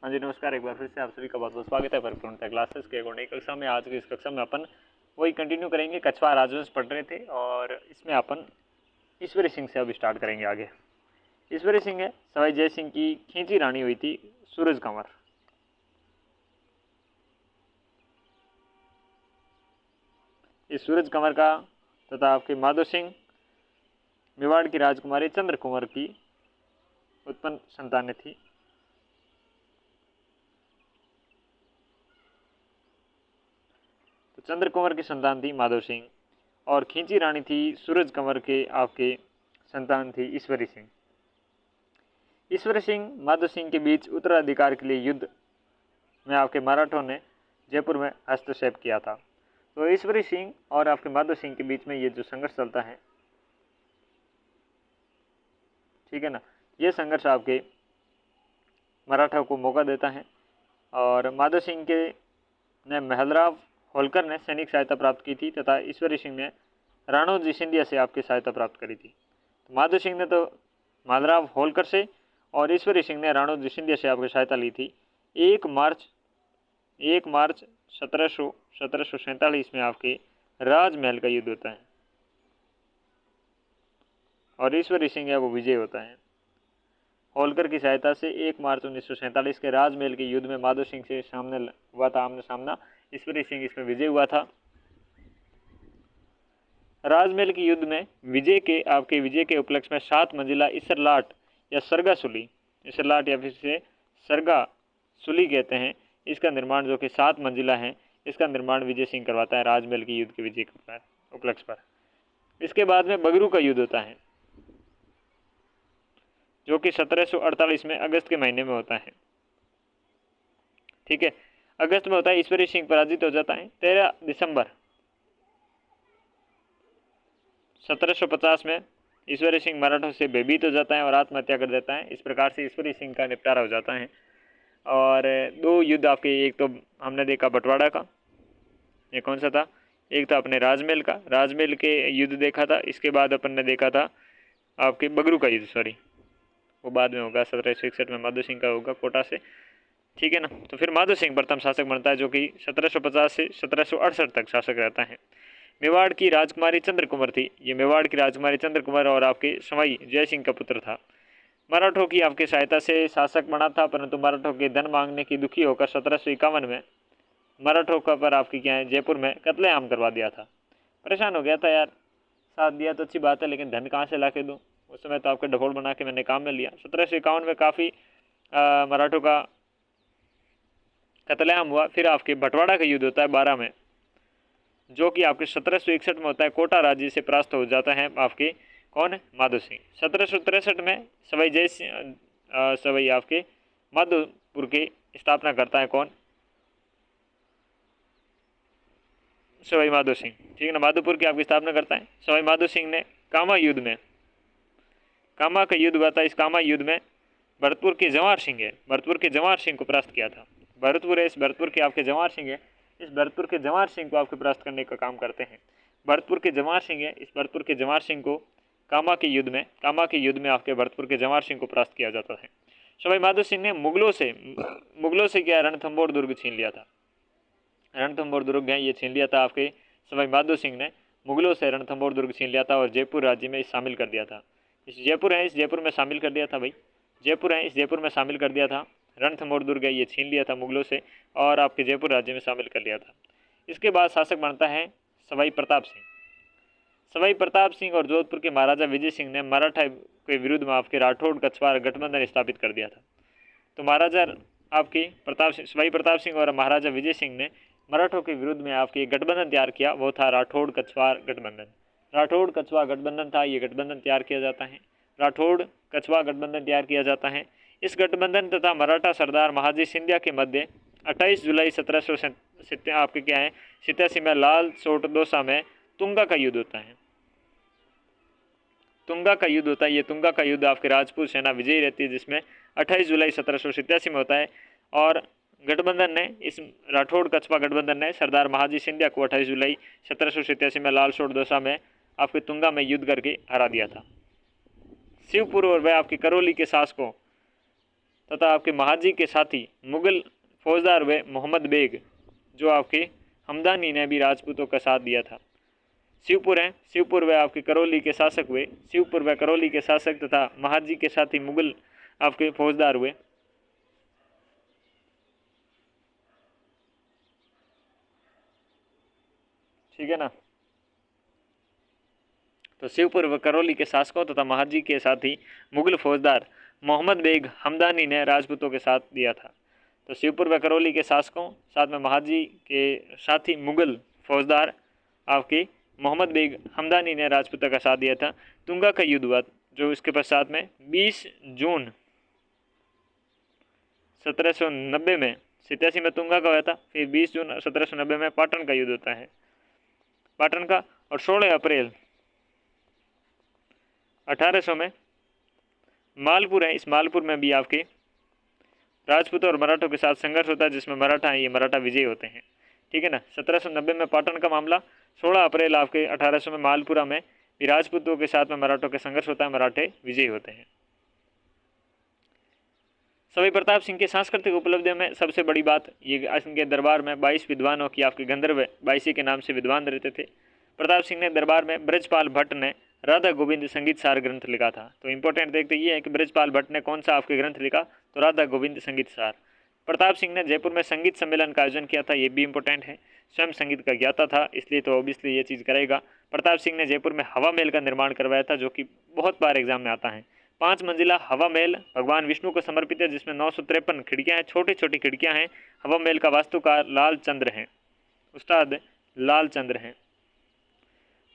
हाँ जी नमस्कार, एक बार फिर से आप सभी का बहुत बहुत स्वागत है परिपूर्णता क्लासेस के एक कक्षा में। आज की इस कक्षा में अपन वही कंटिन्यू करेंगे, कछवार राजवंश पढ़ रहे थे और इसमें अपन ईश्वरी सिंह से अब स्टार्ट करेंगे आगे। ईश्वरी सिंह है सवाई जय सिंह की खींची रानी हुई थी सूरज कंवर। इस सूरज कंवर का तथा आपके माधो सिंह मेवाड़ की राजकुमारी चंद्र कुंवर की उत्पन्न संतानें थी। तो चंद्र कुंवर की संतान थी माधो सिंह और खींची रानी थी सूरज कंवर के आपके संतान थी ईश्वरी सिंह। ईश्वरी सिंह माधो सिंह के बीच उत्तराधिकार के लिए युद्ध में आपके मराठों ने जयपुर में हस्तक्षेप किया था। तो ईश्वरी सिंह और आपके माधो सिंह के बीच में ये जो संघर्ष चलता है, ठीक है ना, ये संघर्ष आपके मराठा को मौका देता है और माधो सिंह के ने महलराव होलकर ने सैनिक सहायता प्राप्त की थी तथा ईश्वरी सिंह ने राणोजी सिंधिया से आपकी सहायता प्राप्त करी थी। तो माधो सिंह ने तो महलराव होलकर से और ईश्वरी सिंह ने राणोजी सिंधिया से आपकी सहायता ली थी। 1 मार्च 1747 में आपके राजमहल का युद्ध होता है और ईश्वरी सिंह है वो विजय होता है। होलकर की सहायता से 1 मार्च 1947 के राजमहल के युद्ध में माधो सिंह से सामने हुआ था आमने सामना। ईश्वरी सिंह इसमें विजय हुआ था। राजमहल के युद्ध में विजय के उपलक्ष्य में 7 मंजिला इसरलाट या सरगा सुली, इसरलाट या फिर से सरगा सुली कहते हैं, इसका निर्माण जो कि 7 मंजिला है, इसका निर्माण विजय सिंह करवाता है राजमहल के युद्ध के विजय के उपलक्ष्य पर। इसके बाद में बगरू का युद्ध होता है जो कि 1748 में अगस्त के महीने में होता है। ठीक है, अगस्त में होता है। ईश्वरी सिंह पराजित हो जाता है। 13 दिसंबर 1750 में ईश्वरी सिंह मराठों से भयभीत हो जाता है और आत्महत्या कर देता है। इस प्रकार से ईश्वरी सिंह का निपटारा हो जाता है। और 2 युद्ध आपके, एक तो हमने देखा बंटवाड़ा का, ये कौन सा था, एक था अपने राजमहल के युद्ध देखा था। इसके बाद अपन ने देखा था आपके बगरू का युद्ध, सॉरी वो बाद में होगा, 1761 में माधो सिंह का होगा कोटा से, ठीक है ना। तो फिर माधो सिंह प्रथम शासक बनता है जो कि 1750 से 1768 तक शासक रहता है। मेवाड़ की राजकुमारी चंद्र कुंवर थी। ये मेवाड़ की राजकुमारी चंद्र कुंवर और आपके सवाई जय सिंह का पुत्र था। मराठों की आपकी सहायता से शासक बना था, परंतु मराठों के धन मांगने की दुखी होकर 1751 में मराठों का पर आपकी क्या है जयपुर में कत्लेआम करवा दिया था। परेशान हो गया था यार, साथ दिया तो अच्छी बात है लेकिन धन कहाँ से ला के दूँ। उस समय तो आपके ढकोल बना के मैंने काम में लिया। 1751 में काफ़ी मराठों का कत्लेआम हुआ। फिर आपके बंटवाड़ा का युद्ध होता है 12 में, जो कि आपके 1761 में होता है। कोटा राज्य से परास्त हो जाता है आपके कौन है, माधो सिंह। 1763 में सवाई जय सिंह सवाई आपके माधोपुर की स्थापना करता है कौन, सवाई माधो सिंह, ठीक है ना। माधोपुर की आपकी स्थापना करता है सवाई माधो सिंह ने। कामा का युद्ध हुआ था। इस कामा युद्ध में भरतपुर के जवाहर सिंह को परास्त किया था। भरतपुर है, इस भरतपुर के आपके जवाहर सिंह है, इस भरतपुर के जवाहर सिंह को आपके परास्त करने का काम करते हैं। भरतपुर के जवाहर सिंह है, इस भरतपुर के जवाहर सिंह को कामा के युद्ध में आपके भरतपुर के जवाहर सिंह को परास्त किया जाता है। सवाई माधो सिंह ने मुगलों से क्या रणथंभौर दुर्ग छीन लिया था। रणथंभौर दुर्ग है ये छीन लिया था आपके सवाई माधो सिंह ने। मुगलों से रणथंभौर दुर्ग छीन लिया था और जयपुर राज्य में शामिल कर दिया था। इस जयपुर में शामिल कर दिया था भाई, इस जयपुर में शामिल कर दिया था। रणथंभौर दुर्ग है ये छीन लिया था मुगलों से और आपके जयपुर राज्य में शामिल कर लिया था। इसके बाद शासक बनता है सवाई प्रताप सिंह और जोधपुर के महाराजा विजय सिंह ने मराठा के विरुद्ध में आपके राठौड़ कछवार गठबंधन स्थापित कर दिया था। तो महाराजा आपके सवाई प्रताप सिंह और महाराजा विजय सिंह ने मराठों के विरुद्ध में आपके गठबंधन तैयार किया, वो था राठौड़ कछवार गठबंधन। राठौड़ कछवा गठबंधन था, ये गठबंधन तैयार किया जाता है। राठौड़ कछवा गठबंधन तैयार किया जाता है। इस गठबंधन तथा मराठा सरदार महाजी सिंधिया के मध्य 28 जुलाई 1787 आपके क्या है 87 में लाल सोट दोसा में तुंगा का युद्ध होता है। ये तुंगा का युद्ध आपके राजपूत सेना विजयी रहती है, जिसमें 28 जुलाई 1787 में होता है। और गठबंधन ने, इस राठौड़ कछवा गठबंधन ने सरदार महाजी सिंधिया को 28 जुलाई 1787 में लाल सोट दोसा में आपके तुंगा में युद्ध करके हरा दिया था। शिवपुर और वह आपकी करौली के शासकों तथा आपके महाजी के साथी मुगल फौजदार व मोहम्मद बेग जो आपके हमदानी ने भी राजपूतों का साथ दिया था। शिवपुर हैं, शिवपुर व आपके करौली के शासक हुए, शिवपुर व करौली के शासक तथा महाजी के साथी मुगल आपके फौजदार हुए। ठीक है ना। तो शिवपुर व करौली के शासकों तथा महाजी के साथी मुगल फौजदार मोहम्मद बेग हमदानी ने राजपूतों के साथ दिया था। तो शिवपुर व करौली के शासकों साथ में महाजी के साथी मुगल फौजदार आपके मोहम्मद बेग हमदानी ने राजपूतों का साथ दिया था। तुंगा का युद्ध हुआ जो इसके पश्चात में 20 जून 1790 में 87 में तुंगा का हुआ था। फिर 20 जून 1790 में पाटन का युद्ध होता है, पाटन का। और 16 अप्रैल 1800 में मालपुर है, इस मालपुर में भी आपके राजपूतों और मराठों के साथ संघर्ष होता है जिसमें मराठा हैं, ये मराठा विजयी होते हैं। ठीक है ना। 1790 में पाटन का मामला, 16 अप्रैल आपके 1800 में मालपुरा में भी राजपूतों के साथ में मराठों के संघर्ष होता है, मराठे विजयी होते हैं। सवाई प्रताप सिंह के सांस्कृतिक उपलब्धियों में सबसे बड़ी बात ये इनके दरबार में 22 विद्वानों की आपके गंधर्व बाईसी के नाम से विद्वान रहते थे। प्रताप सिंह ने दरबार में ब्रजपाल भट्ट ने राधा गोविंद संगीत सार ग्रंथ लिखा था। तो इंपॉर्टेंट देखते ये है कि ब्रजपाल भट्ट ने कौन सा आपके ग्रंथ लिखा, तो राधा गोविंद संगीत सार। प्रताप सिंह ने जयपुर में संगीत सम्मेलन का आयोजन किया था, ये भी इंपॉर्टेंट है। स्वयं संगीत का ज्ञाता था इसलिए तो ऑब्वियसली ये चीज़ करेगा। प्रताप सिंह ने जयपुर में हवा महल का निर्माण करवाया था जो कि बहुत बार एग्जाम में आता है। 5 मंजिला हवा महल भगवान विष्णु को समर्पित है जिसमें 953 खिड़कियाँ हैं, छोटी छोटी खिड़कियाँ हैं। हवा महल का वास्तुकार लाल चंद्र हैं, उस्ताद लाल चंद्र हैं।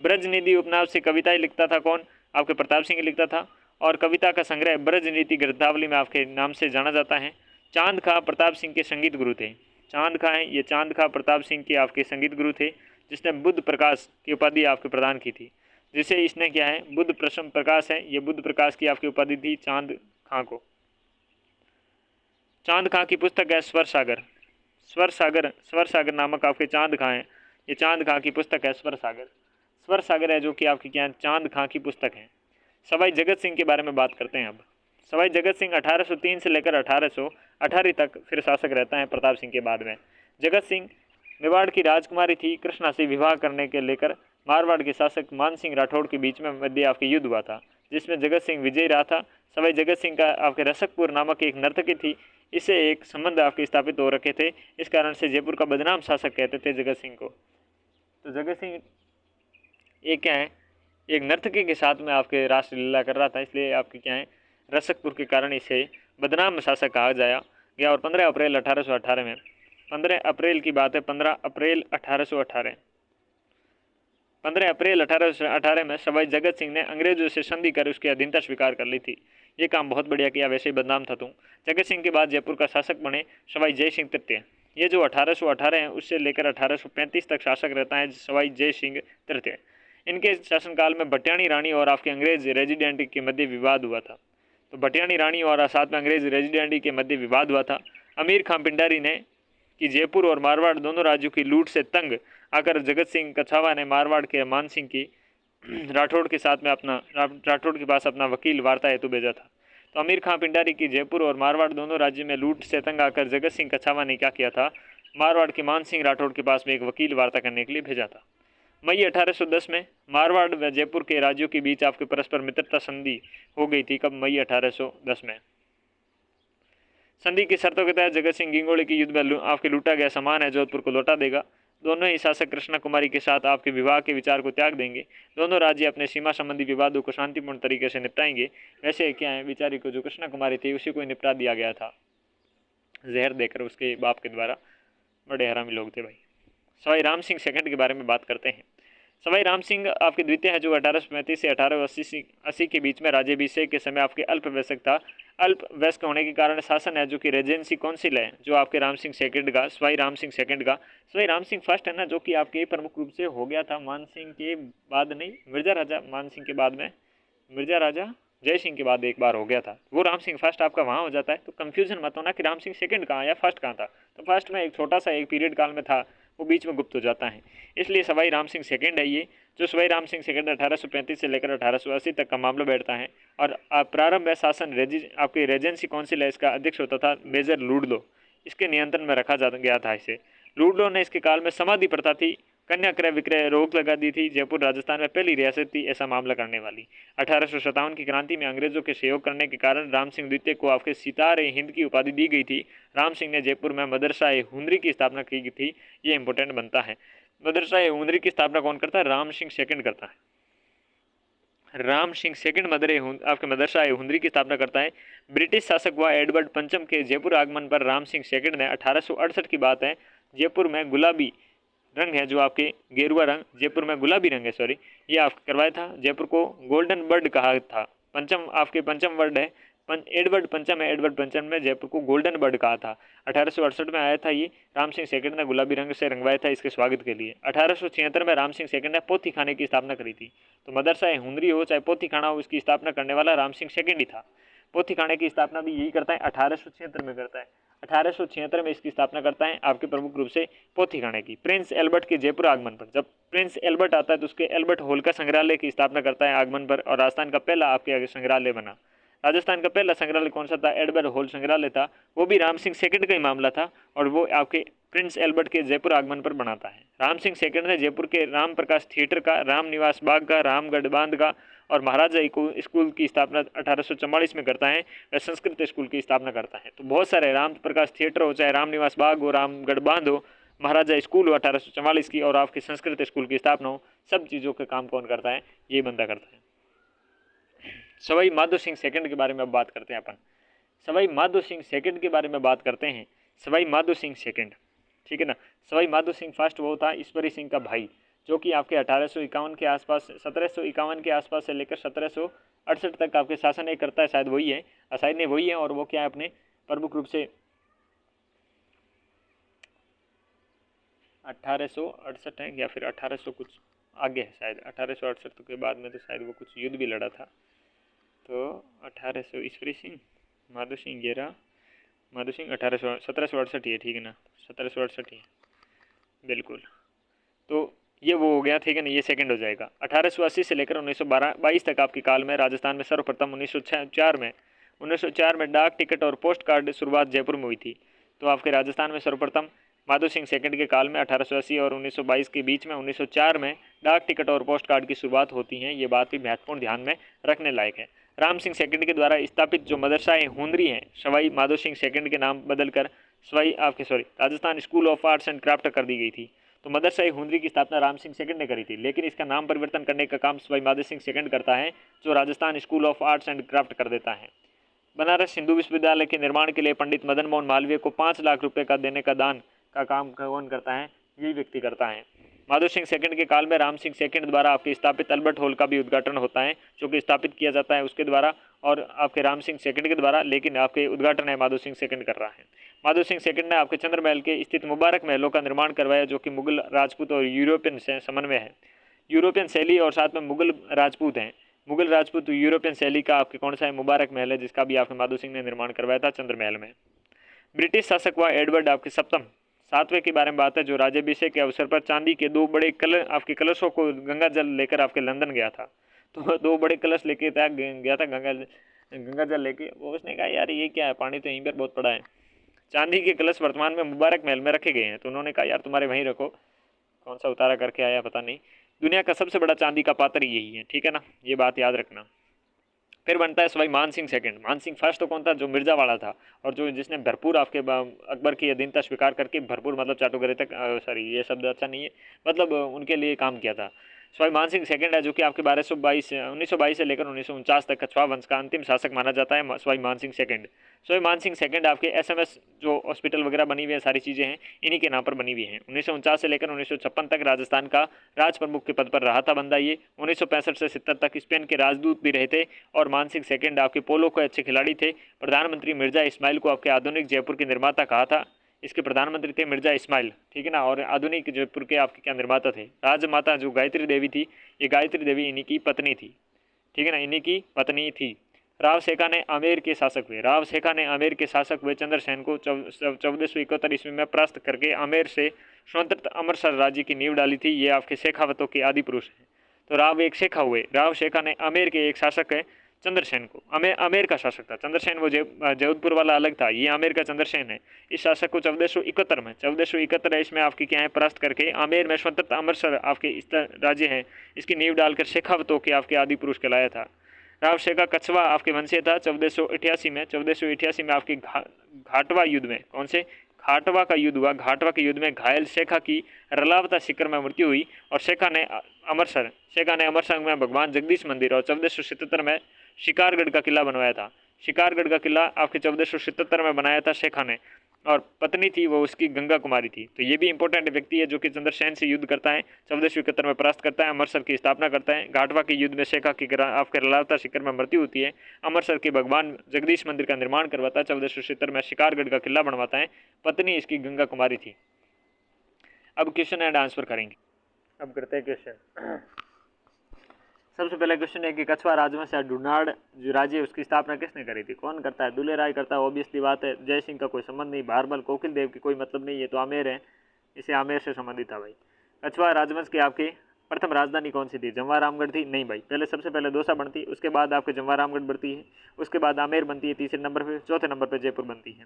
ब्रज निधि उपनाम से कविताएं लिखता था कौन, आपके प्रताप सिंह लिखता था। और कविता का संग्रह ब्रज नीति ग्रंथावली में आपके नाम से जाना जाता है। चांद खां प्रताप सिंह के संगीत गुरु थे। चांद खां हैं, ये चांद खां प्रताप सिंह के आपके संगीत गुरु थे जिसने बुद्ध प्रकाश की उपाधि आपको प्रदान की थी, जिसे इसने क्या है बुद्ध प्रश्न प्रकाश है, ये बुद्ध प्रकाश की आपकी उपाधि थी चांद खां को। चांद खां की पुस्तक है स्वर सागर, स्वर सागर, स्वर सागर नामक आपके चांद खां है, ये चांद खां की पुस्तक है स्वर सागर। स्वर सागर है जो कि आपकी क्या चांद खां की पुस्तक है। सवाई जगत सिंह के बारे में बात करते हैं अब। सवाई जगत सिंह 1803 से लेकर 1818 तक फिर शासक रहता है प्रताप सिंह के बाद में। जगत सिंह मेवाड़ की राजकुमारी थी कृष्णा से विवाह करने के लेकर मारवाड़ के शासक मान सिंह राठौड़ के बीच में मध्य आपके युद्ध हुआ था जिसमें जगत सिंह विजयी रहा था। सवाई जगत सिंह का आपके रसकपुर नामक एक नर्तकी थी, इससे एक संबंध आपके स्थापित हो रखे थे, इस कारण से जयपुर का बदनाम शासक कहते थे जगत सिंह को। तो जगत सिंह एक क्या है एक नर्तकी के साथ में आपके रासलीला कर रहा था, इसलिए आपके क्या है रसकपुर के कारण इसे बदनाम शासक कहा गया। और 15 अप्रैल 1818 में, 15 अप्रैल की बात है, 15 अप्रैल 1818, 15 अप्रैल 1818 में सवाई जगत सिंह ने अंग्रेजों से संधि कर उसकी अधीनता स्वीकार कर ली थी। ये काम बहुत बढ़िया किया, वैसे ही बदनाम था तुम। जगत सिंह के बाद जयपुर का शासक बने सवाई जय सिंह तृतीय। ये जो 1818 है उससे लेकर 1835 तक शासक रहता है सवाई जय सिंह तृतीय। इनके शासनकाल में भटियाणी रानी और आपके अंग्रेज रेजिडेंट के मध्य विवाद हुआ था। तो भटियाणी रानी और साथ में अंग्रेज रेजिडेंट के मध्य विवाद हुआ था। अमीर खां पिंडारी ने कि जयपुर और मारवाड़ दोनों राज्यों की लूट से तंग आकर जगत सिंह कछावा ने मारवाड़ के मान सिंह की राठौड़ के साथ में राठौड़ के पास अपना वकील वार्ता हेतु भेजा था। तो अमीर खां पिंडारी की जयपुर और मारवाड़ दोनों राज्यों में लूट से तंग आकर जगत सिंह कछावा ने क्या किया था, मारवाड़ के मान सिंह राठौड़ के पास में एक वकील वार्ता करने के लिए भेजा था। मई 1810 में मारवाड़ व जयपुर के राज्यों के बीच आपके परस्पर मित्रता संधि हो गई थी। कब? मई 1810 में। संधि की शर्तों के तहत जगत सिंह गिंगोली के युद्ध में आपके लूटा गया सामान है जोधपुर को लौटा देगा। दोनों ही शासक कृष्णा कुमारी के साथ आपके विवाह के विचार को त्याग देंगे। दोनों राज्य अपने सीमा संबंधी विवादों को शांतिपूर्ण तरीके से निपटाएंगे। वैसे क्या है बेचारी को जो कृष्णा कुमारी थी उसी को निपटा दिया गया था जहर देकर उसके बाप के द्वारा। बड़े हरामी लोग थे भाई। सवाई राम सिंह सेकंड के बारे में बात करते हैं। सवाई राम सिंह आपके द्वितीय है जो 1835 से 1880 के बीच में राज्याभिषेक के समय आपके अल्पवयस्क था। अल्पवयस्क होने के कारण शासन है जो कि रेजेंसी काउंसिल है जो आपके राम सिंह सेकंड का, सवाई राम सिंह सेकंड का। सवाई राम सिंह फर्स्ट है ना जो कि आपके प्रमुख रूप से हो गया था मान सिंह के बाद, नहीं मिर्जा राजा मान सिंह के बाद में, मिर्जा राजा जय सिंह के बाद एक बार हो गया था, वो राम सिंह फर्स्ट आपका वहाँ हो जाता है। तो कंफ्यूजन मत होना कि राम सिंह सेकंड कहाँ या फर्स्ट कहाँ था। तो फर्स्ट में एक छोटा सा एक पीरियड काल में था, वो बीच में गुप्त हो जाता है। इसलिए सवाई राम सिंह सेकंड है ये, जो सवाई राम सिंह सेकंड 1835 से लेकर 1880 तक का मामला बैठता है। और प्रारंभ में शासन आपकी रेजेंसी काउंसिल है, इसका अध्यक्ष होता था मेजर लूडलो, इसके नियंत्रण में रखा गया था इसे। लूडलो ने इसके काल में समाधि प्रथा थी, कन्या क्रय विक्रय रोक लगा दी थी। जयपुर राजस्थान में पहली रियासत थी ऐसा मामला करने वाली। 1857 की क्रांति में अंग्रेजों के सहयोग करने के कारण राम सिंह द्वितीय को आपके सितारे हिंद की उपाधि दी गई थी। राम सिंह ने जयपुर में मदरसा ए हुनरी की स्थापना की थी, ये इंपॉर्टेंट बनता है। मदरसा ए हुनरी की स्थापना कौन करता है? राम सिंह सेकंड करता है। राम सिंह सेकंड आपके मदरसा ए हुनरी की स्थापना करता है। ब्रिटिश शासक व एडवर्ड पंचम के जयपुर आगमन पर राम सिंह सेकंड ने 1868 की बात है, जयपुर में गुलाबी रंग है जो आपके गेरुआ रंग, जयपुर में गुलाबी रंग है सॉरी, ये आपका करवाया था। जयपुर को गोल्डन बर्ड कहा था। पंचम वर्ड है, एडवर्ड पंचम है, एडवर्ड पंचम ने जयपुर को गोल्डन बर्ड कहा था। 1868 में आया था ये। राम सिंह सेकंड ने गुलाबी रंग से रंगवाया था इसके स्वागत के लिए। 1876 में राम सिंह सेकंड ने पोथी खाने की स्थापना करी थी। तो मदरसा ए हुनरी हो चाहे पोथी खाना हो, इसकी स्थापना करने वाला राम सिंह सेकंड ही था। पोथी खाने की स्थापना भी यही करता है, 1876 में करता है। 1876 में इसकी स्थापना करता है आपके प्रमुख रूप से पोथी खाने की। प्रिंस एल्बर्ट के जयपुर आगमन पर, जब प्रिंस एल्बर्ट आता है तो उसके एल्बर्ट हॉल का संग्रहालय की स्थापना करता है आगमन पर, और राजस्थान का पहला आपके संग्रहालय बना। राजस्थान का पहला संग्रहालय कौन सा था? एल्बर्ट हॉल संग्रहालय था, वो भी राम सिंह सेकंड का ही मामला था, और वो आपके प्रिंस एल्बर्ट के जयपुर आगमन पर बनाता है। राम सिंह सेकंड ने जयपुर के राम प्रकाश थिएटर का, राम निवास बाग का, रामगढ़ बांध का और महाराजा स्कूल की स्थापना 1844 में करता है। वह संस्कृत स्कूल की स्थापना करता है। तो बहुत सारे राम प्रकाश थिएटर हो, चाहे राम निवास बाग हो, रामगढ़ बांध हो, महाराजा स्कूल हो 1844 की, और आपकी संस्कृत स्कूल की स्थापना हो, सब चीज़ों का काम कौन करता है? ये बंदा करता है। सवाई माधो सिंह सेकंड के बारे में अब बात करते हैं अपन। सवाई माधो सिंह सेकंड के बारे में बात करते हैं। सवाई माधो सिंह सेकंड, ठीक है ना। सवाई माधो सिंह फर्स्ट वो था ईश्वरी सिंह का भाई, जो कि आपके 1851 के आसपास, 1751 के आसपास से लेकर 1768 तक आपके शासन एक करता है, शायद वही है, शायद नहीं वही है। और वो क्या है, अपने प्रमुख रूप से 1868 है या फिर 1800 कुछ आगे है शायद, 1868 के बाद में तो शायद वो कुछ युद्ध भी लड़ा था। तो 1800 ईश्वरी सिंह, माधो सिंह गेरा, माधो सिंह 1768 ही है, ठीक है ना, 1768 ही है बिल्कुल। तो ये वो हो गया, ठीक है ना, ये सेकंड हो जाएगा। 1880 से लेकर 1922 तक आपके काल में राजस्थान में सर्वप्रथम 1904 में डाक टिकट और पोस्ट कार्ड शुरुआत जयपुर में हुई थी। तो आपके राजस्थान में सर्वप्रथम माधो सिंह सेकंड के काल में 1880 और 1922 के बीच में 1904 में डाक टिकट और पोस्ट कार्ड की शुरुआत होती है। ये बात भी महत्वपूर्ण ध्यान में रखने लायक है। राम सिंह सेकंड के द्वारा स्थापित जो मदरसाएँ हुनरी हैं, सवाई माधो सिंह सेकंड के नाम बदलकर Rajasthan school of arts and craft कर दी गई थी। तो मदरसा ए हुनरी की स्थापना राम सिंह सेकंड ने करी थी, लेकिन इसका नाम परिवर्तन करने का काम सवाई माधो सिंह सेकंड करता है, जो Rajasthan school of arts and craft कर देता है। बनारस हिंदू विश्वविद्यालय के निर्माण के लिए पंडित मदन मोहन मालवीय को 5 लाख रुपए का देने का दान का काम कौन करता है? यही व्यक्ति करता है। माधो सिंह सेकंड के काल में राम सिंह सेकंड द्वारा आपके स्थापित अल्बर्ट हॉल का भी उद्घाटन होता है, जो कि स्थापित किया जाता है उसके द्वारा और आपके राम सिंह सेकंड के द्वारा, लेकिन आपके उद्घाटन है माधो सिंह सेकंड कर रहा है। माधो सिंह सेकंड ने आपके चंद्र महल के स्थित मुबारक महलों का निर्माण करवाया, जो कि मुगल राजपूत और यूरोपियन से समन्वय है। यूरोपियन शैली और साथ में मुगल राजपूत हैं। मुगल राजपूत यूरोपियन शैली का आपके कौन सा है? मुबारक महल है, जिसका भी आपके माधो सिंह ने निर्माण करवाया था चंद्र महल में। ब्रिटिश शासक व एडवर्ड आपके सातवें के बारे में बात है, जो राज्याभिषेक के अवसर पर चांदी के 2 बड़े कलशों को गंगा जल लेकर आपके लंदन गया था। तो 2 बड़े कलश लेके गया था गंगा जल लेके। वो उसने कहा यार ये क्या है, पानी तो यहीं पर बहुत पड़ा है। चांदी के कलश वर्तमान में मुबारक महल में रखे गए हैं। तो उन्होंने कहा यार तुम्हारे वहीं रखो। कौन सा उतारा करके आया पता नहीं। दुनिया का सबसे बड़ा चांदी का पात्र यही है, ठीक है ना, ये बात याद रखना। फिर बनता है सवाई मान सिंह सेकंड। मान सिंह फर्स्ट तो कौन था? जो मिर्जा वाला था, और जो जिसने भरपूर आपके अकबर की अधीनता स्वीकार करके भरपूर मतलब चाटुकरे तक, सॉरी ये शब्द अच्छा नहीं है, मतलब उनके लिए काम किया था। सवाई मान सिंह सेकंड है, जो कि आपके 1922 से लेकर 1949 तक कछवा वंश का अंतिम शासक माना जाता है सवाई मान सिंह सेकंड। सवाई मान सिंह सेकंड आपके SMS जो हॉस्पिटल वगैरह बनी हुई है, सारी चीज़ें हैं इन्हीं के नाम पर बनी हुई हैं। 1949 से लेकर 1956 तक राजस्थान का राज प्रमुख के पद पर रहा था बंदा ये। 1965 से 70 तक स्पेन के राजदूत भी रहे थे। और मान सिंह सेकंड आपके पोलो के अच्छे खिलाड़ी थे। प्रधानमंत्री मिर्जा इस्माइल को आपके आधुनिक जयपुर के निर्माता कहा था। इसके प्रधानमंत्री थे मिर्जा इस्माइल, ठीक है ना। और आधुनिक जयपुर के आपके क्या निर्माता थे? राजमाता जो गायत्री देवी थी, ये गायत्री देवी इन्हीं की पत्नी थी, ठीक है ना, इन्हीं की पत्नी थी। राव सेखा ने आमेर के शासक हुए। राव सेखा ने आमेर के शासक हुए चंद्रसेन को 1471 ईस्वी में परास्त करके आमेर से स्वतंत्र अमृतसर राज्य की नींव डाली थी। ये आपके शेखावतों के आदि पुरुष हैं। तो राव एक शेखा हुए। राव शेखा ने आमेर के एक शासक है चंद्रसेन को, आमेर का शासक था। चंद्रसेन वो जोधपुर वाला अलग था, ये आमेर का चंद्रसेन है। इस शासक को 1471 इसमें आपकी क्या है परास्त करके आमेर में स्वतंत्र अमृतसर आपके इस राज्य है इसकी नींव डालकर शेखावतों के आपके आदि पुरुष कहलाया था। राव शेखा कछवा आपके वंशीय था। 1488 में आपके घाटवा युद्ध में, कौन से घाटवा का युद्ध हुआ, घाटवा के युद्ध में घायल शेखा की रलावता शिखर में मृत्यु हुई और शेखा ने अमरसर में भगवान जगदीश मंदिर और 1477 में शिकारगढ़ का किला बनवाया था। शिकारगढ़ का किला आपके 1477 में बनाया था शेखा ने, और पत्नी थी वो उसकी गंगा कुमारी थी। तो ये भी इंपॉर्टेंट व्यक्ति है जो कि चंद्रसेन से युद्ध करता है, 1471 में परास्त करता है, अमरसर की स्थापना करता है। घाटवा के युद्ध में शेखा की आपके रलावता शिखर में मृत्यु होती है। अमरसर के भगवान जगदीश मंदिर का निर्माण करवाता है। 1477 में शिकारगढ़ का किला बनवाता है। पत्नी इसकी गंगा कुमारी थी। अब क्वेश्चन एंड आंसर करेंगे। अब करते हैं क्वेश्चन। सबसे पहला क्वेश्चन है कि कछवा राजवंश या डुनाड़ जो राज्य है उसकी स्थापना किसने करी थी? कौन करता है? दुले राय करता है, ऑब्वियसली बात है। जय सिंह का कोई संबंध नहीं। भारमल कोकिल देव की कोई मतलब नहीं, ये तो आमेर है, इसे आमेर से संबंधित था भाई। कछवा राजवंश के आपके प्रथम राजधानी कौन सी थी? जमवारामगढ़ थी? नहीं भाई, सबसे पहले दौसा बनती है, उसके बाद आपके जमवारामगढ़ बनती है, उसके बाद आमेर बनती है तीसरे नंबर पर, चौथे नंबर पर जयपुर बनती है।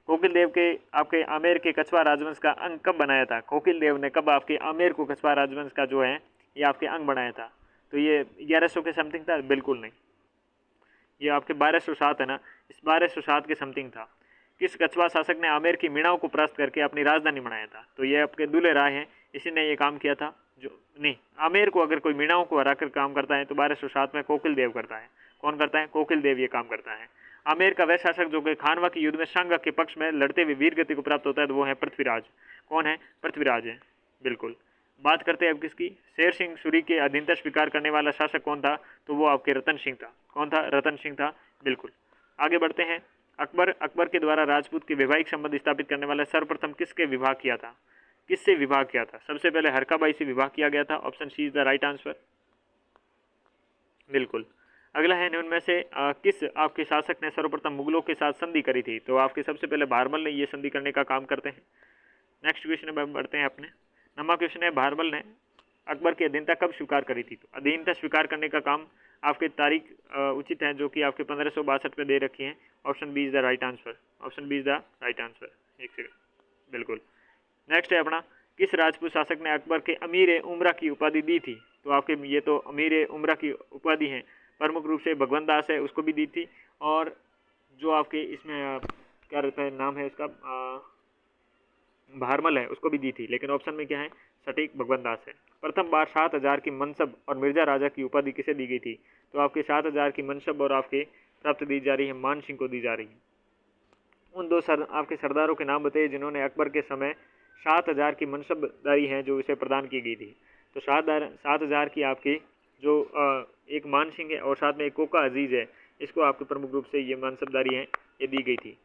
कोकिल देव के आपके आमेर के कछवा राजवंश का अंग कब बनाया था? कोकिल देव ने कब आपके आमेर को कछवा राजवंश का जो है ये आपके अंग बनाया था? तो ये 1100 के समथिंग था? बिल्कुल नहीं, ये आपके 1207 है ना, इस 1207 के समथिंग था। किस कछवा शासक ने आमेर की मीणाओं को परास्त करके अपनी राजधानी बनाया था? तो ये आपके दुले राय हैं, इसी ने ये काम किया था। जो नहीं, आमेर को अगर कोई मीणाओं को हराकर काम करता है तो 1207 में कोकिल देव करता है। कौन करता है? कोकिल देव ये काम करता है। आमेर का वह शासक जो कि खानवा के युद्ध में शांगा के पक्ष में लड़ते हुए वीर गति को प्राप्त होता है तो वो है पृथ्वीराज। कौन है? पृथ्वीराज है, बिल्कुल। बात करते हैं अब किसकी? शेर सिंह सूरी के अधीनता स्वीकार करने वाला शासक कौन था? तो वो आपके रतन सिंह था। कौन था? रतन सिंह था, बिल्कुल। आगे बढ़ते हैं। अकबर के द्वारा राजपूत के वैवाहिक संबंध स्थापित करने वाला सर्वप्रथम किसके विवाह किया था? किससे विवाह किया था? सबसे पहले हरकाबाई से विवाह किया गया था। Option C is the right answer, बिल्कुल। अगला है उनमें से किस आपके शासक ने सर्वप्रथम मुगलों के साथ संधि करी थी? तो आपके सबसे पहले भारमल ने ये संधि करने का काम करते हैं। नेक्स्ट क्वेश्चन में बढ़ते हैं अपने। नंबर क्वेश्चन है, भारमल ने अकबर की अधीनता कब स्वीकार करी थी? तो अधीनता स्वीकार करने का काम आपके तारीख उचित है जो कि आपके 1562 में दे रखी है। Option B is the right answer, option B is the right answer. एक सेकंड, बिल्कुल। नेक्स्ट है अपना, किस राजपूत शासक ने अकबर के अमीर उमरा की उपाधि दी थी? तो आपके ये तो अमीर उमरा की उपाधि है, प्रमुख रूप से भगवंत दास है उसको भी दी थी, और जो आपके इसमें क्या रहता है नाम है उसका भारमल है उसको भी दी थी, लेकिन ऑप्शन में क्या है सटीक भगवंत दास है। प्रथम बार 7000 की मनसब और मिर्जा राजा की उपाधि किसे दी गई थी? तो आपके 7000 की मनसब और आपके प्राप्त दी जा रही है मान सिंह को दी जा रही है। उन दो आपके सरदारों के नाम बताइए जिन्होंने अकबर के समय 7000 की मनसबदारी है जो इसे प्रदान की गई थी। तो 7000 की आपकी जो एक मान सिंह है और साथ में एक कोका अजीज है, इसको आपके प्रमुख रूप से ये मनसबदारी है ये दी गई थी।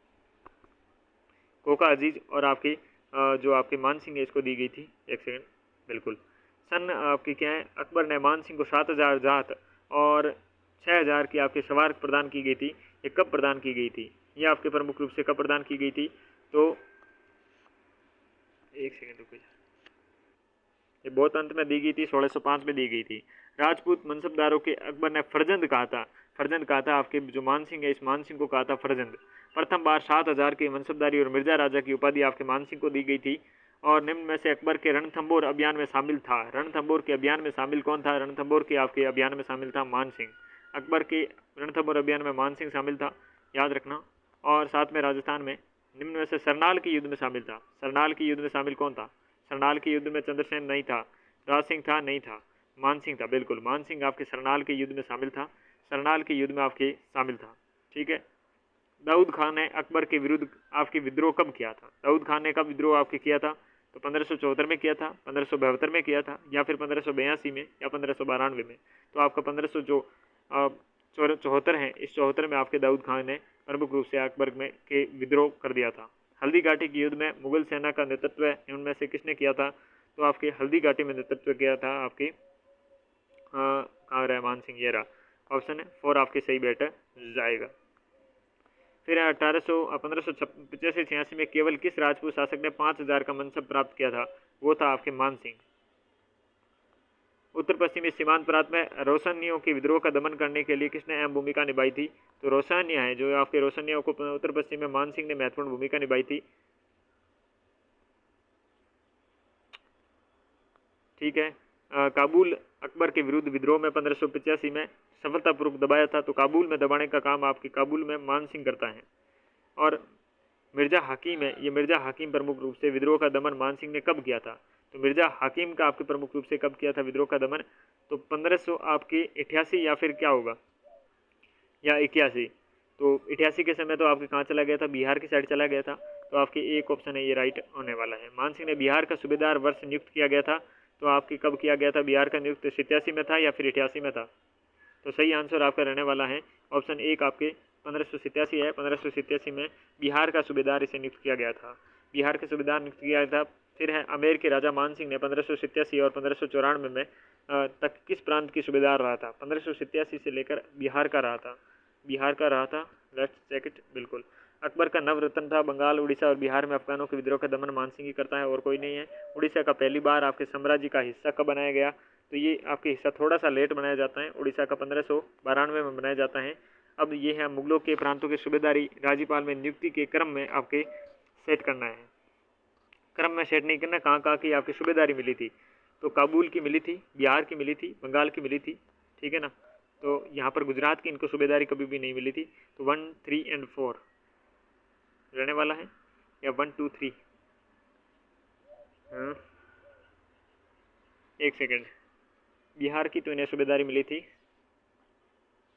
कोका अजीज और आपकी जो आपके मान सिंह है इसको दी गई थी। एक सेकंड, बिल्कुल। सन आपकी क्या है, अकबर ने मान सिंह को 7000 जात और 6000 की आपके सवार प्रदान की गई थी। ये कब प्रदान की गई थी? ये आपके प्रमुख रूप से कब प्रदान की गई थी? तो एक सेकंड रुकिए, ये बहुत अंत में दी गई थी, 1605 में दी गई थी। राजपूत मनसबदारों के अकबर ने फरजंद कहा था आपके जो मान सिंह है इस मान सिंह को कहा था फरजंद। प्रथम बार 7000 की मनसबदारी और मिर्जा राजा की उपाधि आपके मान सिंह को दी गई थी। और निम्न में से अकबर के रणथंबोर अभियान में शामिल था। रणथंबोर के अभियान में शामिल कौन था? रणथंबोर के आपके अभियान में शामिल था मान सिंह। अकबर के रणथंबोर अभियान में मान सिंह शामिल था, याद रखना। और साथ में राजस्थान में निम्न में से सरनाल के युद्ध में शामिल था। सरनाल के युद्ध में शामिल कौन था? सरनाल के युद्ध में चंद्रसेन नहीं था, राज सिंह था, नहीं था, मान सिंह था, बिल्कुल। मान सिंह आपके सरनाल के युद्ध में शामिल था, सरनाल के युद्ध में आपके शामिल था, ठीक है। दाऊद खान ने अकबर के विरुद्ध आपके विद्रोह कब किया था? दाऊद खान ने कब विद्रोह आपके किया था? तो 1574 में किया था, 1572 में किया था, या फिर 1582 में, या 1592 में। तो आपका 1574 है, इस 74 में आपके दाऊद खान ने प्रमुख रूप से अकबर में के विद्रोह कर दिया था। हल्दी घाटी के युद्ध में मुगल सेना का नेतृत्व इनमें से किसने किया था? तो आपके हल्दी घाटी में नेतृत्व किया था आपके कहाँ रहा मान सिंह, ये रहा ऑप्शन है 4 आपके सही बैठ जाएगा। फिर 1585-86 में केवल किस राजपूत शासक ने 5000 का मनसब प्राप्त किया था? वो था आपके मान सिंह। उत्तर पश्चिमी सीमांत प्रांत में रोशनियों के विद्रोह का दमन करने के लिए किसने अहम भूमिका निभाई थी? तो रोशनिया है जो आपके रोशनियों को उत्तर पश्चिम में मान सिंह ने महत्वपूर्ण भूमिका निभाई थी। ठीक है। काबुल अकबर के विरुद्ध विद्रोह में 1585 में सफलतापूर्वक दबाया था, तो काबुल में दबाने का काम आपके काबुल में मान सिंह करता है। और मिर्जा हाकिम है, ये मिर्जा हाकिम प्रमुख रूप से विद्रोह का दमन मान सिंह ने कब किया था? तो मिर्जा हाकिम का आपके प्रमुख रूप से कब किया था विद्रोह का दमन? तो 1500 आपके 88 या फिर क्या होगा, या 81। तो 88 के समय तो आपके कहाँ चला गया था? बिहार की साइड चला गया था। तो आपके एक ऑप्शन है ये राइट होने वाला है। मान सिंह ने बिहार का सूबेदार वर्ष नियुक्त किया गया था, तो आपके कब किया गया था बिहार का नियुक्त? 87 में था या फिर 88 में था? तो सही आंसर आपका रहने वाला है ऑप्शन एक आपके 1587 है। 1587 में बिहार का सूबेदार इसे नियुक्त किया गया था, बिहार के सूबेदार नियुक्त किया गया था। फिर है अमेर के राजा मान सिंह ने 1587 और 1594 में तक किस प्रांत की सूबेदार रहा था? 1587 से लेकर बिहार का रहा था, बिहार का रहा था। Let's check it. बिल्कुल अकबर का नवरत्न था। बंगाल, उड़ीसा और बिहार में अफगानों के विद्रोह का दमन मान सिंह ही करता है और कोई नहीं है। उड़ीसा का पहली बार आपके साम्राज्य का हिस्सा कब बनाया गया? तो ये आपके हिस्सा थोड़ा सा लेट बनाया जाता है, उड़ीसा का 1592 में बनाया जाता है। अब ये है मुगलों के प्रांतों की सूबेदारी राज्यपाल में नियुक्ति के क्रम में आपके सेट करना है, क्रम में सेट नहीं करना। कहाँ कहाँ की आपकी सूबेदारी मिली थी? तो काबुल की मिली थी, बिहार की मिली थी, बंगाल की मिली थी, ठीक है ना। तो यहाँ पर गुजरात की इनको सूबेदारी कभी भी नहीं मिली थी। तो 1, 3 और 4 रहने वाला है, या 1, 2, 3? एक सेकेंड। बिहार की तो इन्हें सूबेदारी मिली थी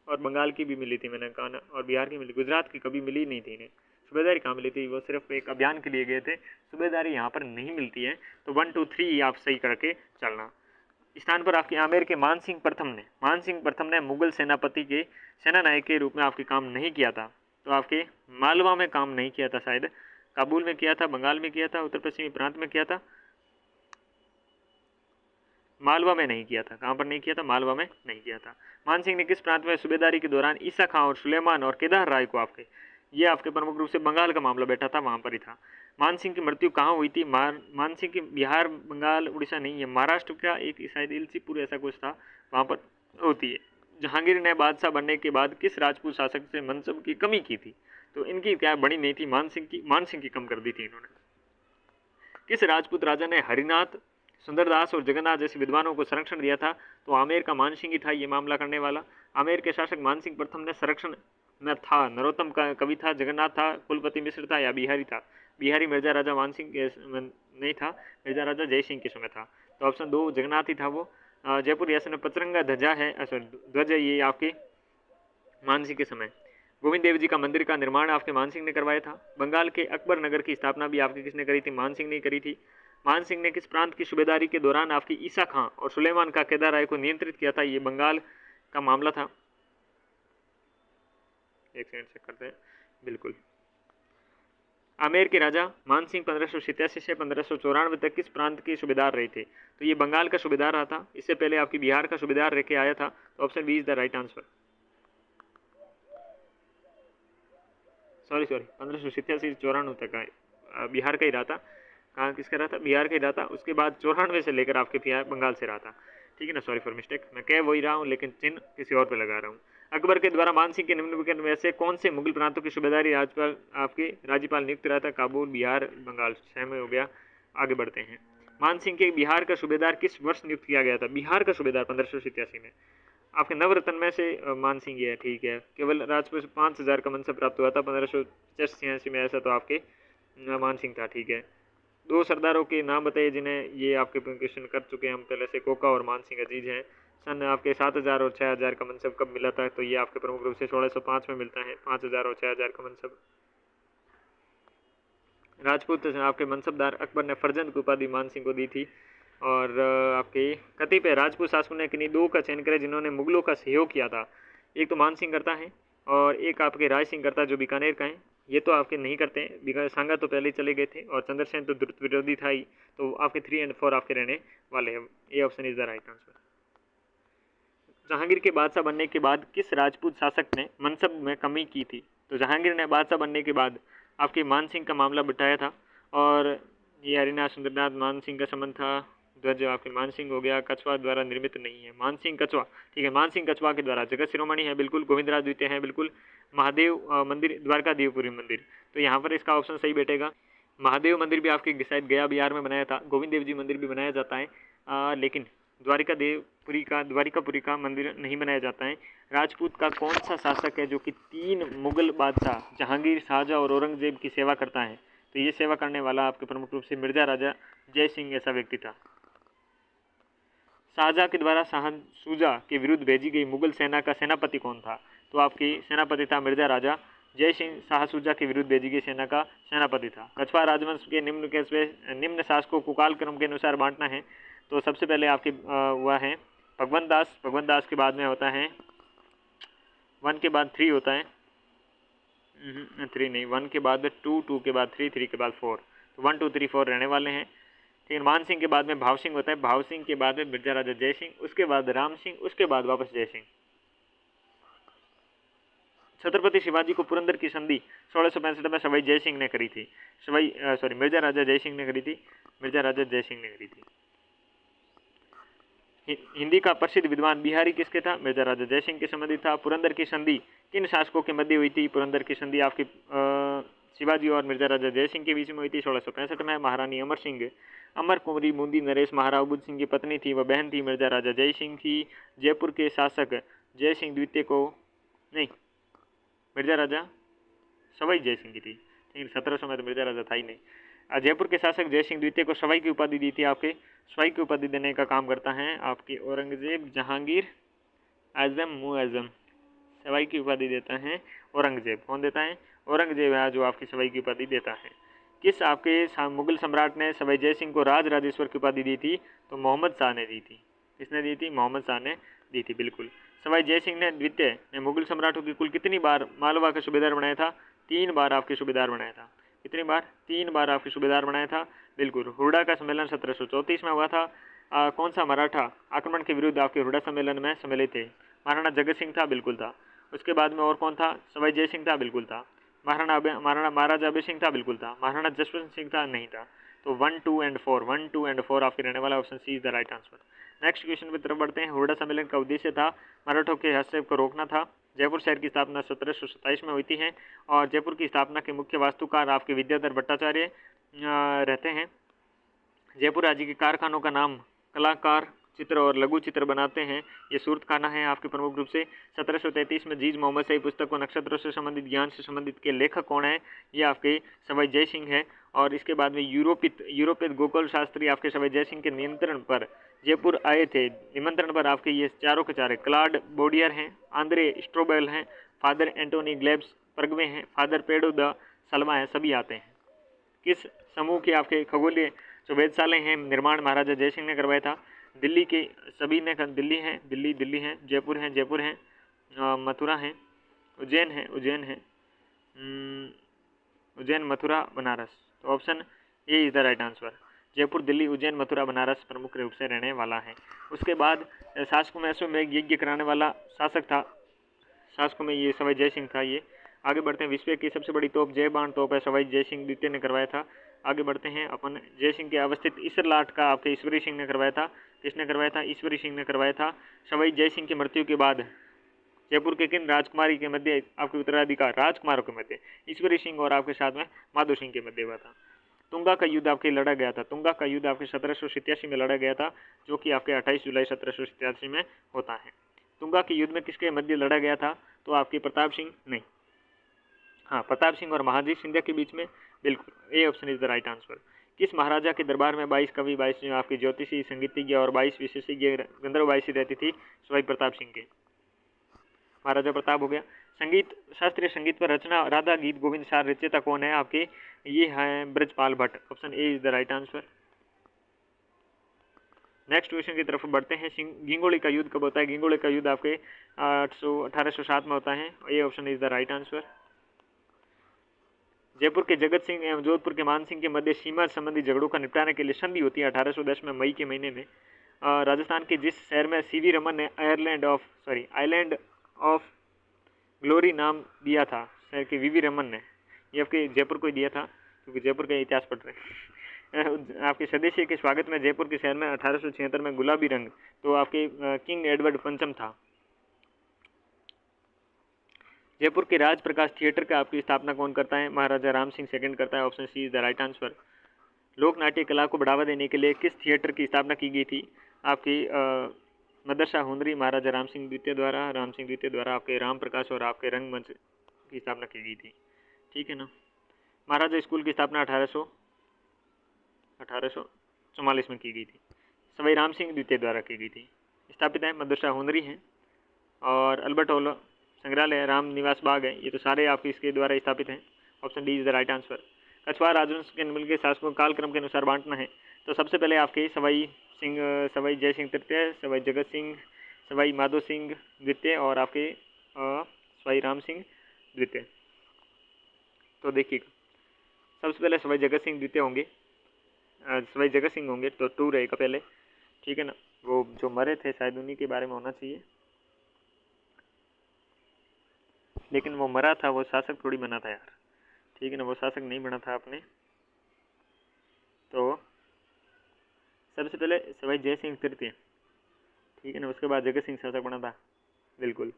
और बंगाल की भी मिली थी, मैंने कहा ना, और बिहार की मिली, गुजरात की कभी मिली नहीं थी इन्हें। सूबेदारी कहाँ मिली थी? वो सिर्फ एक अभियान के लिए गए थे, सूबेदारी यहाँ पर नहीं मिलती है। तो 1, 2, 3 आप सही करके चलना। स्थान पर आपके आमेर के मान सिंह प्रथम ने मुगल सेनापति के सेना नायक के रूप में आपके काम नहीं किया था। तो आपके मालवा में काम नहीं किया था, शायद काबुल में किया था, बंगाल में किया था, उत्तर पश्चिमी प्रांत में किया था, मालवा में नहीं किया था। कहाँ पर नहीं किया था? मालवा में नहीं किया था। मान सिंह ने किस प्रांत में सूबेदारी के दौरान ईसा खां और सुलेमान और केदार राय को ये आपके प्रमुख रूप से बंगाल का मामला बैठा था, वहाँ पर ही था। मान सिंह की मृत्यु कहाँ हुई थी? मान सिंह की बिहार, बंगाल, उड़ीसा नहीं है, महाराष्ट्र का एक शायद इलसीपुर ऐसा कुछ था, वहाँ पर होती है। जहांगीर ने बादशाह बनने के बाद किस राजपूत शासक से मनसब की कमी की थी? तो इनकी क्या बड़ी नहीं थी, मान सिंह की कम कर दी थी इन्होंने। किस राजपूत राजा ने हरिनाथ, सुंदरदास और जगन्नाथ जैसे विद्वानों को संरक्षण दिया था? तो आमेर का मान सिंह ही था ये मामला करने वाला। आमेर के शासक मान सिंह प्रथम ने संरक्षण में था, नरोत्तम का कवि था, जगन्नाथ था, कुलपति मिश्र था, या बिहारी था? बिहारी मिर्जा राजा मान सिंह नहीं था, मिर्जा राजा जय सिंह के समय था। तो ऑप्शन 2 जगन्नाथ ही था वो। जयपुर रियासत में पचरंगा ध्वजा है, ध्वज है, ये आपके मान सिंह के समय। गोविंद देव जी का मंदिर का निर्माण आपके मान सिंह ने करवाया था। बंगाल के अकबर नगर की स्थापना भी आपके किसने करी थी? मान सिंह ने करी थी। मान सिंह ने किस प्रांत की सूबेदारी के दौरान आपकी ईसा खां और सुलेमान का केदार राय को नियंत्रित किया था? ये बंगाल का मामला था। एक सेकंड चेक करते हैं। बिल्कुल आमेर के राजा मान सिंह 1587 से 1594 तक किस प्रांत के सूबेदार रहे थे? तो ये बंगाल का सूबेदार रहा था। इससे पहले आपकी बिहार का सूबेदार रह के आया था। तो option B is the right answer. Sorry 1587 से 94 तक बिहार का ही रहा था। कहाँ किसका रहा था? बिहार का ही रहा था। उसके बाद 94 से लेकर आपके बिहार, बंगाल से रहा था, ठीक है ना। सॉरी फॉर मिस्टेक, मैं कह वही रहा हूँ लेकिन चिन्ह किसी और पे लगा रहा हूँ। अकबर के द्वारा मान सिंह के निम्नलिखित में से कौन से मुगल प्रांतों की सूबेदारी राज्यपाल नियुक्त रहा था? काबुल, बिहार, बंगाल। समय हो गया, आगे बढ़ते हैं। मान सिंह के बिहार का सूबेदार किस वर्ष नियुक्त किया गया था? बिहार का सूबेदार 1587 में। आपके नवरत्न में से मान सिंह है, ठीक है। केवल राजपूत 5000 का मनसब प्राप्त हुआ था 1585 में, ऐसा तो आपके मान सिंह था, ठीक है। 2 सरदारों के नाम बताइए जिन्हें ये आपके क्वेश्चन कर चुके हैं हम पहले से, कोका और मान सिंह अजीज हैं। सन आपके 7000 और 6000 का मनसब कब मिला था? तो ये आपके प्रमुख रूप से 1605 में मिलता है, 5000 और 6000 का मनसब। राजपूत आपके मनसबदार अकबर ने फर्जंद की उपाधि मान सिंह को दी थी। और आपके कतिपय राजपूत शासकों ने किन्हीं 2 का चयन करें जिन्होंने मुगलों का सहयोग किया था। एक तो मान सिंह करता है और एक आपके राय सिंह करता है जो बीकानेर का है। ये तो आपके नहीं करते हैं, सांगा तो पहले ही चले गए थे और चंद्रसेन तो द्रुत विरोधी था ही। तो आपके 3 और 4 आपके रहने वाले हैं। A option is the right answer. Jahangir के बादशाह बनने के बाद किस राजपूत शासक ने मनसब में कमी की थी? तो जहांगीर ने बादशाह बनने के बाद आपके मान सिंह का मामला बिठाया था, और ये हरिनाथ सुंदरनाथ मान सिंह का संबंध था। ध्वज आपके मान सिंह हो गया, कछवा द्वारा निर्मित नहीं है, मान सिंह कछवा, ठीक है, मान सिंह कछवा के द्वारा। जगत शिरोमणि है बिल्कुल, गोविंदराज द्वितीय है बिल्कुल, महादेव मंदिर द्वारका देवपुरी मंदिर, तो यहाँ पर इसका ऑप्शन सही बैठेगा। महादेव मंदिर भी आपके शायद गया बिहार में बनाया था, गोविंद देव जी मंदिर भी बनाया जाता है, लेकिन द्वारिकापुरी का मंदिर नहीं बनाया जाता है। राजपूत का कौन सा शासक है जो कि 3 मुगल बादशाह जहांगीर, शाहजहां और औरंगजेब की सेवा करता है? तो ये सेवा करने वाला आपके प्रमुख रूप से मिर्जा राजा जय सिंह ऐसा व्यक्ति था। शाहजहां के द्वारा शाह शुजा के विरुद्ध भेजी गई मुगल सेना का सेनापति कौन था? तो आपकी सेनापति था मिर्जा राजा जय सिंह, शाह शुजा के विरुद्ध भेजी गई सेना का सेनापति था। कछवा राजवंश के निम्न शासकों को काल क्रम के अनुसार बांटना है, तो सबसे पहले आपके हुआ है भगवंत दास, भगवंत दास के बाद में होता है 1 के बाद 3 होता है, 3 नहीं, 1 के बाद 2, 2 के बाद 3, 3 के बाद 4, तो 1 2 3 4 रहने वाले हैं। ठीक है, मान सिंह के बाद में भाव सिंह होता है, भाव सिंह के बाद में मिर्जा राजा जय सिंह, उसके बाद राम सिंह, उसके बाद वापस जय सिंह। छत्रपति शिवाजी को पुरंदर की संधि 1665 में सवाई जय सिंह ने करी थी, मिर्जा राजा जय सिंह ने करी थी, मिर्जा राजा जय सिंह ने करी थी। हिंदी का प्रसिद्ध विद्वान बिहारी किसके था? मिर्जा राजा जय सिंह के संबंधित था। पुरंदर की संधि किन शासकों के मध्य हुई थी? पुरंदर की संधि आपकी शिवाजी और मिर्जा राजा जय सिंह के बीच में हुई थी 1665 में। महारानी अमर सिंह, अमर कुंवरी बूंदी नरेश महाराव बुद्ध सिंह की पत्नी थी, वह बहन थी मिर्जा राजा जय सिंह की। जयपुर के शासक जय सिंह द्वितीय को, नहीं, मिर्जा राजा सवाई जय सिंह की थी, लेकिन 1700 में तो मिर्जा राजा था ही नहीं। जयपुर के शासक जय सिंह द्वितीय को सवाई की उपाधि दी थी। आपके सवाई की उपाधि देने का काम करता है आपकी औरंगजेब, जहांगीर, आजम, मुआजम, सवाई की उपाधि देता है औरंगजेब। कौन देता है? औरंगजेब है जो आपकी सवाई की उपाधि देता है। किस आपके मुगल सम्राट ने सवाई जय सिंह को राज राजेश्वर की उपाधि दी थी? तो मोहम्मद शाह ने दी थी। किसने दी थी? मोहम्मद शाह ने दी थी, बिल्कुल। सवाई जय सिंह ने द्वितीय ने मुगल सम्राटों की कुल कितनी बार मालवा का सूबेदार बनाया था? 3 बार आपके सूबेदार बनाया था। कितनी बार? 3 बार आपके सूबेदार बनाया था, बिल्कुल। हुरडा का सम्मेलन 1734 में हुआ था। कौन सा मराठा आक्रमण के विरुद्ध आपके हुरडा सम्मेलन में सम्मिलित थे? महाराणा जगत सिंह था, बिल्कुल था। उसके बाद में और कौन था? सवाई जय सिंह था, बिल्कुल था। महाराजा अभय सिंह था, बिल्कुल था। महाराणा जसवंत सिंह था, नहीं था। तो 1 2 एंड 4 आपके रहने वाला option C is the right answer. Next question की तरफ बढ़ते हैं। हुरडा सम्मेलन का उद्देश्य था मराठों के हस्तक्षेप को रोकना था। जयपुर शहर की स्थापना 1727 में हुई थी है, और जयपुर की स्थापना के मुख्य वास्तुकार आपके विद्याधर भट्टाचार्य रहते हैं। जयपुर राज्य के कारखानों का नाम कलाकार चित्र और लघु चित्र बनाते हैं, ये सूरत खाना है आपके प्रमुख रूप से। 1733 में जीज मोहम्मद से पुस्तक को नक्षत्रों से संबंधित ज्ञान से संबंधित के लेखक कौन है? ये आपके सवाई जय सिंह है। और इसके बाद में यूरोपित गोकुल शास्त्री आपके सवाई जय सिंह के नियंत्रण पर जयपुर आए थे। निमंत्रण पर आपके ये चारों के चारे क्लाड बोडियर हैं, आंद्रे स्ट्रोबेल हैं, फादर एंटोनी ग्लेब्स परगवे हैं, फादर पेडो द सलमा है, सभी आते हैं। किस समूह के आपके खगोलीय जो वेधशालाएं हैं निर्माण महाराजा जय सिंह ने करवाया था? दिल्ली के सभी ने, दिल्ली है, जयपुर है, मथुरा है, उज्जैन है, उज्जैन, मथुरा, बनारस। तो option A is the right answer. Jaipur, Delhi, Ujjain, Mathura, Banaras प्रमुख रूप से रहने वाला है। उसके बाद शासकों में अश्वमेध यज्ञ कराने वाला शासक था, शासकों में ये सवाई जय सिंह था। ये आगे बढ़ते हैं। विश्व की सबसे बड़ी तोप जय बाण तोप है, सवाई जय सिंह द्वितीय ने करवाया था। आगे बढ़ते हैं अपन। जय सिंह के अवस्थित इसरलाट का आपके ईश्वरी सिंह ने करवाया था। किसने करवाया था? ईश्वरी सिंह ने करवाया था। सवाई जय सिंह की मृत्यु के बाद जयपुर के किन राजकुमारी के मध्य आपके उत्तराधिकार राजकुमारों के मध्य ईश्वरी सिंह और आपके साथ में माधो सिंह के मध्य हुआ था। तुंगा का युद्ध आपके लड़ा गया था। तुंगा का युद्ध आपके 1787 में लड़ा गया था, जो कि आपके 28 जुलाई 1787 में होता है। तुंगा के युद्ध में किसके मध्य लड़ा गया था? तो आपके प्रताप सिंह, नहीं, हाँ, प्रताप सिंह और महाजी सिंधिया के बीच में, बिल्कुल। A option is the right answer. किस महाराजा के दरबार में 22 कवि, 22 आपके ज्योतिषी, संगीतज्ञ और 22 विशेषज्ञ गंधर्व बाईसी रहती थी? सवाई प्रताप सिंह के, महाराजा प्रताप हो गया। संगीत, शास्त्रीय संगीत पर रचना राधा गीत गोविंद सार रचयिता कौन है आपके? ये है Brajpal Bhatt. Option A is the right answer. Next question की तरफ बढ़ते हैं। गिंगोली का युद्ध कब होता है? गिंगोली का युद्ध आपके 1807 में होता है। A option is the right answer. Jaipur के जगत सिंह एवं जोधपुर के मान सिंह के मध्य सीमा संबंधी झगड़ों का निपटाने के लिए संधि होती है 1810 में, मई के महीने में। राजस्थान के जिस शहर में सीवी रमन ने आइलैंड ऑफ ग्लोरी नाम दिया था, शहर के वीवी रमन ने, ये आपके जयपुर को ही दिया था, क्योंकि जयपुर का इतिहास पढ़ रहे हैं। आपके स्वदेशी के स्वागत में जयपुर के शहर में 1876 में गुलाबी रंग, तो आपके किंग एडवर्ड पंचम था। जयपुर के राज प्रकाश थिएटर का आपकी स्थापना कौन करता है? महाराजा राम सिंह सेकंड करता है। Option C is the right answer. लोक नाट्य कला को बढ़ावा देने के लिए किस थिएटर की स्थापना की गई थी? आपकी मदरसा हुनरी महाराजा राम सिंह द्वितीय द्वारा आपके राम प्रकाश और आपके रंगमंच की स्थापना की गई थी। ठीक है ना। महाराजा स्कूल की स्थापना 1844 में की गई थी। सवाई राम सिंह द्वितीय द्वारा की गई थी। स्थापित है मदरसा हुनरी है, और अल्बर्ट हॉल संग्रहालय, राम निवास बाग है, ये तो सारे आपके इसके द्वारा स्थापित हैं। Option D is the right answer. Kachhwaha राजवंश के निम्नलिखित के शासकों को कालक्रम के अनुसार बांटना है, तो सबसे पहले आपके सवाई जय सिंह तृतीय, सवाई जगत सिंह, सवाई माधो सिंह द्वितीय और आपके सवाई राम सिंह द्वितीय। तो देखिएगा, सबसे पहले सवाई जगत सिंह द्वितीय होंगे, सवाई जगत सिंह होंगे, तो 2 रहेगा पहले। ठीक है ना। वो जो मरे थे शायद उन्हीं के बारे में होना चाहिए, लेकिन वो मरा था, वो शासक थोड़ी बना था यार। ठीक है ना, वो शासक नहीं बना था आपने। तो सबसे पहले सवाई जय सिंह तृतीय, ठीक है ना, उसके बाद जगत सिंह शासक बना था, बिल्कुल।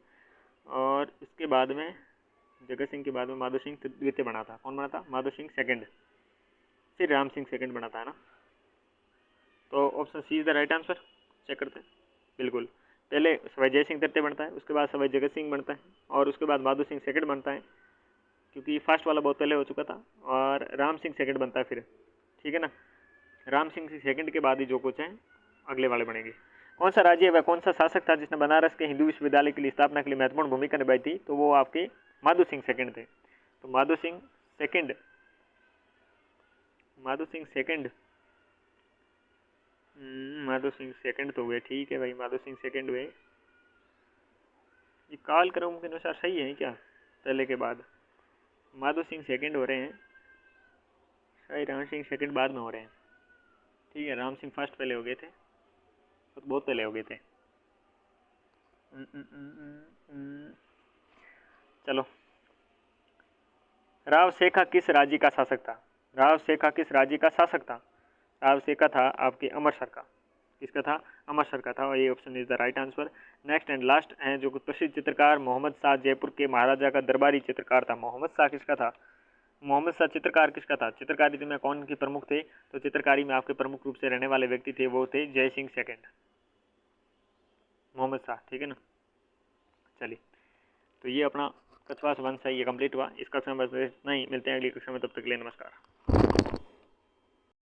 और इसके बाद में जगत सिंह के बाद में माधो सिंह द्वितीय बना था। कौन बना था? माधो सिंह सेकंड, फिर राम सिंह सेकंड बना था, है ना। तो option C is the right answer. Check करते हैं, बिल्कुल। पहले सवाई जय सिंह तृतीय बनता है, उसके बाद सवाई जगत सिंह बनता है, और उसके बाद माधो सिंह सेकंड बनता है, क्योंकि फर्स्ट वाला बहुत पहले हो चुका था, और राम सिंह सेकंड बनता है फिर। ठीक है ना। राम सिंह सेकंड के बाद ही जो कुछ है अगले वाले बनेंगे। कौन सा राज्य व कौन सा शासक था जिसने बनारस के हिंदू विश्वविद्यालय की स्थापना के लिए महत्वपूर्ण भूमिका निभाई थी? तो वो आपके माधो सिंह सेकंड थे। तो माधो सिंह सेकंड माधो सिंह सेकंड तो हुए। ठीक है भाई, माधो सिंह सेकंड हुए। ये कालक्रम के अनुसार सही है क्या? पहले के बाद माधो सिंह सेकंड हो रहे हैं, शायद राम सिंह सेकंड बाद में हो रहे हैं। ठीक है, राम सिंह फर्स्ट पहले हो गए थे, तो बहुत पहले हो गए थे। चलो, राव सेखा किस राज्य का शासक था? राव सेखा किस राज्य का शासक था? राव सेखा था आपके अमृतसर का। किसका था? अमृतसर का था, और ये option is the right answer. Next and last है जो प्रसिद्ध चित्रकार मोहम्मद शाह, जयपुर के महाराजा का दरबारी चित्रकार था। मोहम्मद शाह किसका था? मोहम्मद शाह चित्रकार किसका था? चित्रकारी में कौन के प्रमुख थे? तो चित्रकारी में आपके प्रमुख रूप से रहने वाले व्यक्ति थे, वो थे जय सिंह सेकंड, मोहम्मद शाह। ठीक है ना। चलिए, तो ये अपना कछवाहा वंश है, ये कंप्लीट हुआ। इस कक्षा में बस इतना ही, मिलते हैं अगली कक्षा में, तब तक के लिए नमस्कार।